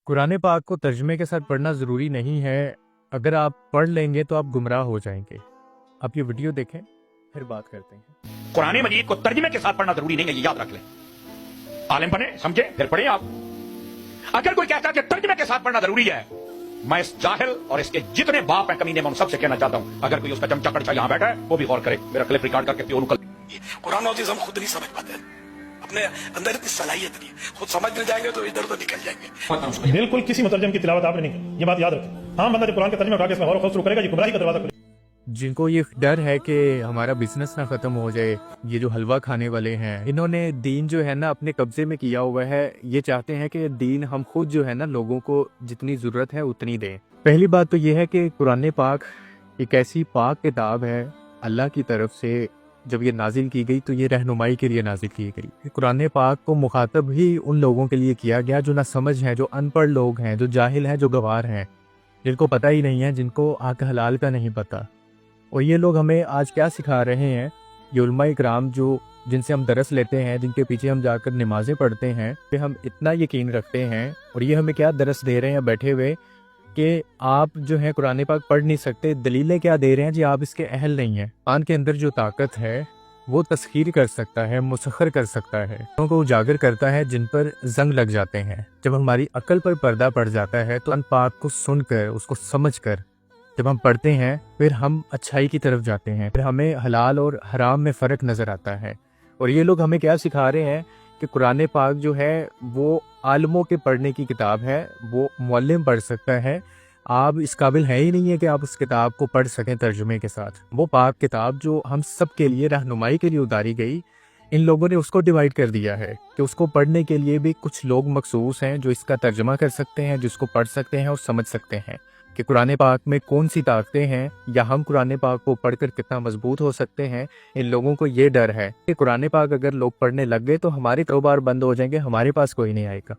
कुरान पाक को तर्जुमे के साथ पढ़ना ज़रूरी नहीं है। अगर आप पढ़ लेंगे तो आप गुमराह हो जाएंगे। आप ये वीडियो देखें फिर बात करते हैं। कुरान मजीद को तर्जुमे के साथ पढ़ना जरूरी नहीं है, ये याद रख लें। आलिम बने, समझे, फिर पढ़े आप। अगर कोई कहता है कि तर्जुमे के साथ पढ़ना जरूरी है, मैं इस जाहिल और इसके जितने बाप हैं कमीने, मैं उन सबसे कहना चाहता हूं, अगर कोई उसका चमचा कड़चा यहां बैठा है वो भी गौर करे। मेरा क्लिप रिकॉर्ड करके प्योर कुरान हम खुद नहीं समझ पाते, अपने अंदर इतनी सलाहियत नहीं है। खुद समझने जाएंगे तो इधर उधर निकल जाएंगे। बिल्कुल किसी मुतरजम की तिलावत आपने नहीं की, ये बात याद रखें। हाँ, बंदा जब कुरान का तर्जुमा उठा के इसमें गौर व शुरू करेगा, ये गुमराही का दरवाजा खुलेगा। जिनको ये डर है कि हमारा बिजनेस ना ख़त्म हो जाए, ये जो हलवा खाने वाले हैं, इन्होंने दीन जो है ना अपने कब्जे में किया हुआ है। ये चाहते हैं कि दीन हम खुद जो है ना लोगों को जितनी ज़रूरत है उतनी दें। पहली बात तो ये है कि कुरान पाक एक ऐसी पाक किताब है, अल्लाह की तरफ से जब ये नाजिल की गई तो ये रहनुमाई के लिए नाजिल की गई। कुरान पाक को मुखातब ही उन लोगों के लिए किया गया जो ना समझ हैं, जो अनपढ़ लोग हैं, जो जाहिल हैं, जो गवार हैं, जिनको पता ही नहीं है, जिनको हक हलाल का नहीं पता। और ये लोग हमें आज क्या सिखा रहे हैं, ये उलमा इकराम जो जिनसे हम दरस लेते हैं, जिनके पीछे हम जाकर नमाज़ें पढ़ते हैं, कि हम इतना यकीन रखते हैं और ये हमें क्या दरस दे रहे हैं बैठे हुए कि आप जो है कुरान पाक पढ़ नहीं सकते। दलीलें क्या दे रहे हैं जी, आप इसके अहल नहीं हैं। कुरान के अंदर जो ताकत है वो तस्खीर कर सकता है, मुसख्खर कर सकता है, उनको उजागर करता है जिन पर जंग लग जाते हैं। जब हमारी अक्ल पर पर्दा पड़ जाता है तो कुरान पाक को सुनकर, उसको समझकर जब हम पढ़ते हैं फिर हम अच्छाई की तरफ जाते हैं, फिर हमें हलाल और हराम में फ़र्क नज़र आता है। और ये लोग हमें क्या सिखा रहे हैं कि कुरान पाक जो है वो आलमों के पढ़ने की किताब है, वो मुअल्लिम पढ़ सकता है। आप इस काबिल है ही नहीं है कि आप उस किताब को पढ़ सकें तर्जुमे के साथ। वो पाक किताब जो हम सब के लिए रहनुमाई के लिए उतारी गई, इन लोगों ने उसको डिवाइड कर दिया है कि उसको पढ़ने के लिए भी कुछ लोग मखसूस हैं जो इसका तर्जुमा कर सकते हैं, जिसको पढ़ सकते हैं और समझ सकते हैं कि कुरान पाक में कौन सी ताकतें हैं, या हम कुरान पाक को पढ़कर कितना मजबूत हो सकते हैं। इन लोगों को ये डर है कि कुरान पाक अगर लोग पढ़ने लग गए तो हमारे कारोबार बंद हो जाएंगे, हमारे पास कोई नहीं आएगा।